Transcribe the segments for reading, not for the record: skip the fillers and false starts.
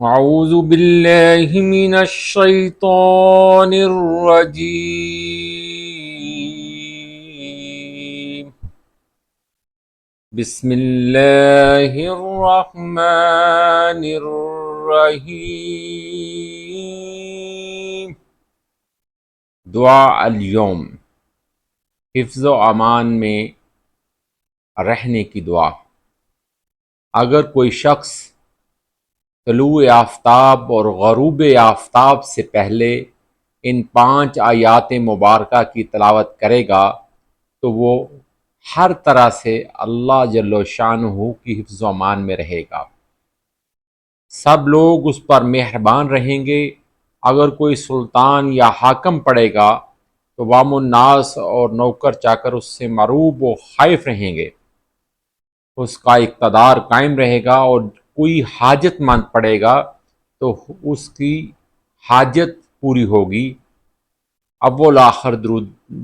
أعوذ بالله من الشيطان الرجيم. بسم الله الرحمن الرحيم. दुआ अल-यौम, हिफ्ज़ व अमान में रहने की दुआ। अगर कोई शख्स तलूए आफ्ताब और ग़ुरूब आफ्ताब से पहले इन 5 आयात मुबारका की तिलावत करेगा तो वो हर तरह से अल्लाह जल्ल शानहू की हिफ्ज़ व अमान में रहेगा। सब लोग उस पर मेहरबान रहेंगे। अगर कोई सुल्तान या हाकम पड़ेगा तो वामुन्नास और नौकर चाकर उससे मरूब व खौफ रहेंगे। उसका इक़्तिदार कायम रहेगा और कोई हाजतमंद पड़ेगा तो उसकी हाजत पूरी होगी। अव्वल आखिर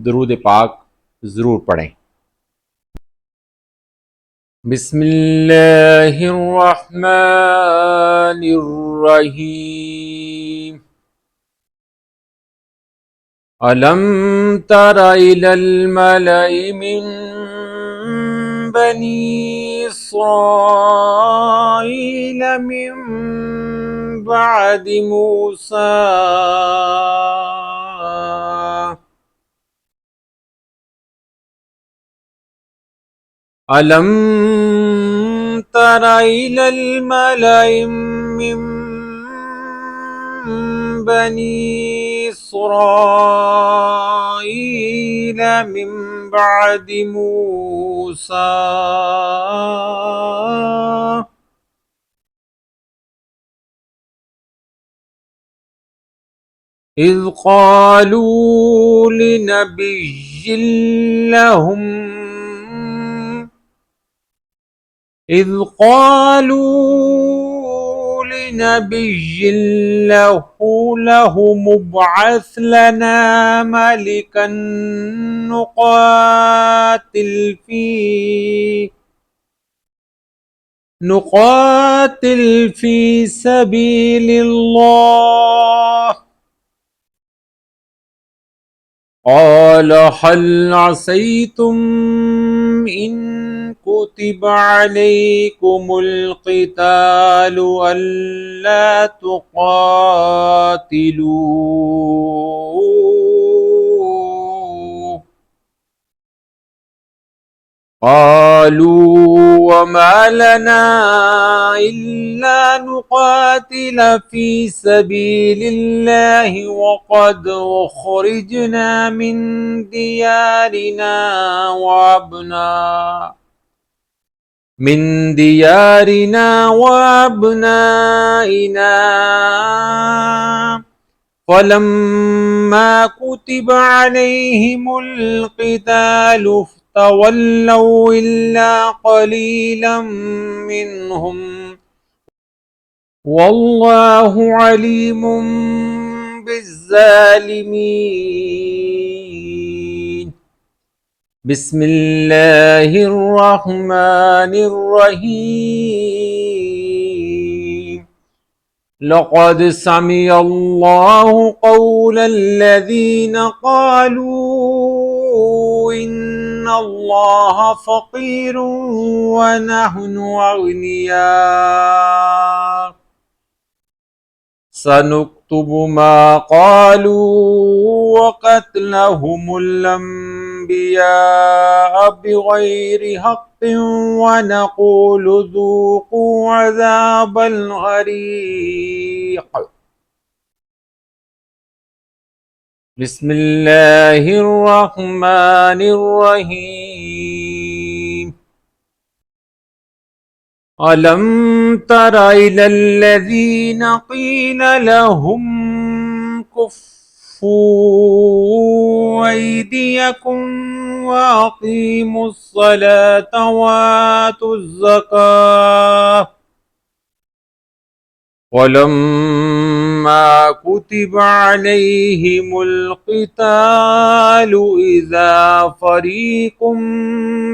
दरूद पाक ज़रूर पढ़ें। बिस्मिल्लाहिर्रहमानिर्रहीम। अलम तरा इलल मलइ मिन बनी इस्राईल मिन बअदि मूसा अलम तरा इलल मलइ मिन बनी इस्राईल मिन बअदि मूसा इज़ क़ालू लिनबिय्यिन लहुम إذ قالوا لنبي له مبعث لنا ملكا نقاتل في سبيل الله. قال هل عسيتم إن كتب عليكم القتال ألا تقاتلوا. قالوا وما لنا إلا نقاتل في سبيل الله وقد أخرجنا من ديارنا وأبنائنا فلما كتب عليهم القتال تولوا إلا قليلا منهم والله عليم بالظالمين. بسم الله الرحمن الرحيم. لقد سمع الله قول الذين قالوا إن الله فقير ونحن أغنياء سنكتب ما قالوا وقتلهم الأنبياء بغير حق ونقول ذوقوا عذاب الحريق. بسم الله الرحمن الرحيم. ألم تر إلى الذين قيل لهم كفوا أيديكم وأقيموا الصلاة وآتوا الزكاة ولما كتب عليهم القتال إذا فريق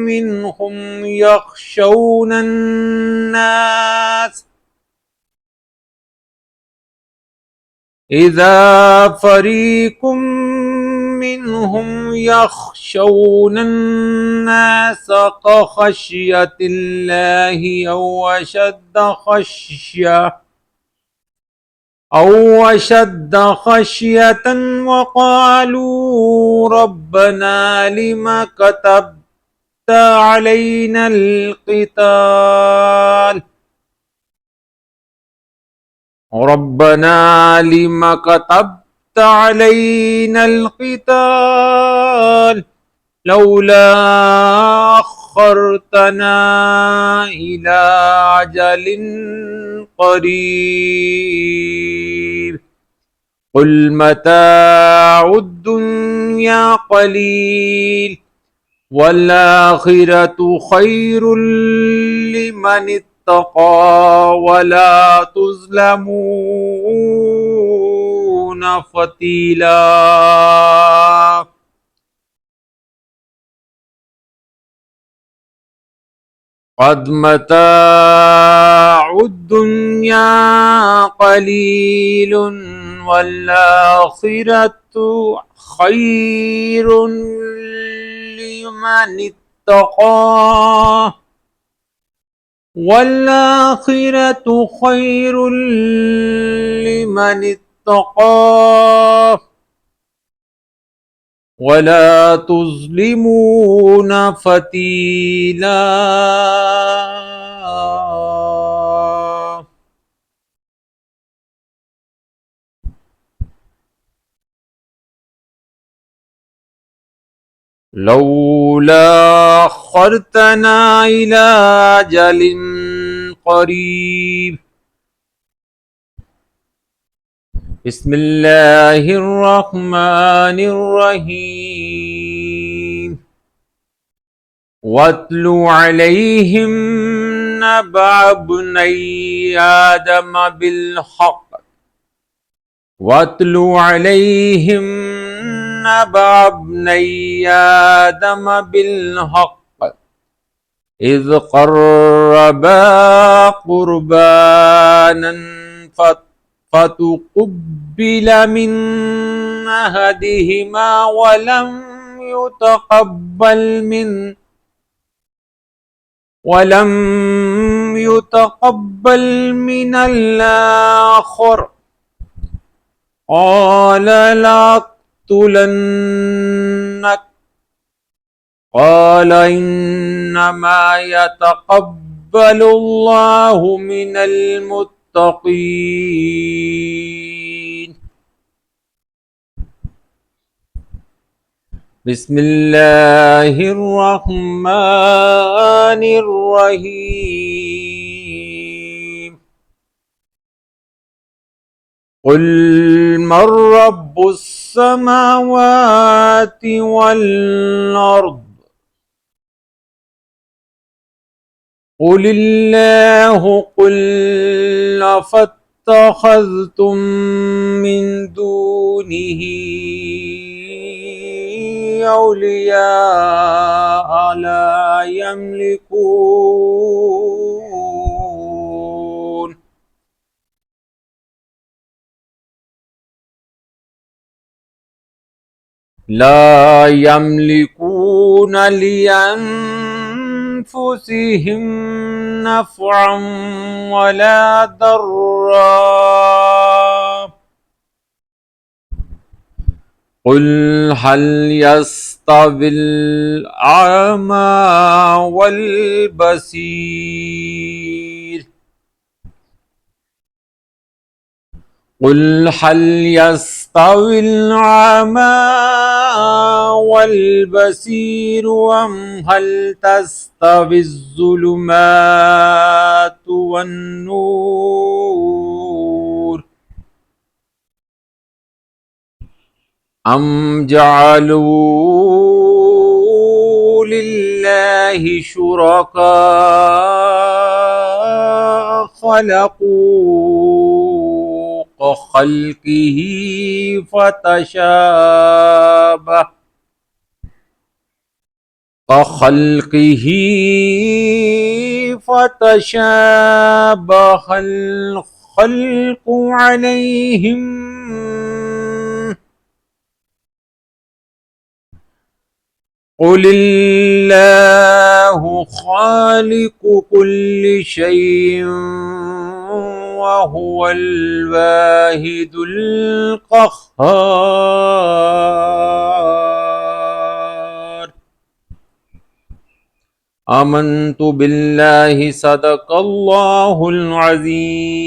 منهم يخشون الناس إذا فريق منهم يخشون الناس كخشية الله أو أشد خشية وقالوا ربنا لم كتبت علينا القتال ربنا لم كتبت علينا القتال لولا أخرتنا إلى أجل قريب قل متاع الدنيا قليل والآخرة خير لمن اتقى ولا تظلمون فتيلا قد متاع الدنيا قليل والآخرة خير لمن اتقى والآخرة خير لمن اتقى ولا تظلمون فتيلا لولا أخرتنا إلى أجل قريب بسم الله الرحمن الرحيم واتل عليهم نبأ ابني آدم بالحق واتل عليهم نبأ ابني آدم بالحق إذ قربا قربانا فتقبل من أحدهما ولم يتقبل من الآخر قال لأقتلنك قال إنما يتقبل الله من المتقين بسم الله الرحمن الرحيم قل من رب السماوات والأرض قل الله قل أفاتخذتم من دونه أولياء لا يملكون لأنفسهم نفعا ولا ضرا قل هل يستوي الأعمى والبصير قل هل يستوي الأعمى والبصير أم هل تستوي الظلمات والنور أم جعلوا لله شركاء خلقوا كخلقه فتشابه الخلق عليهم قل الله خالق كل شيء وهو الواحد القهار. آمنت بالله صدق الله العظيم.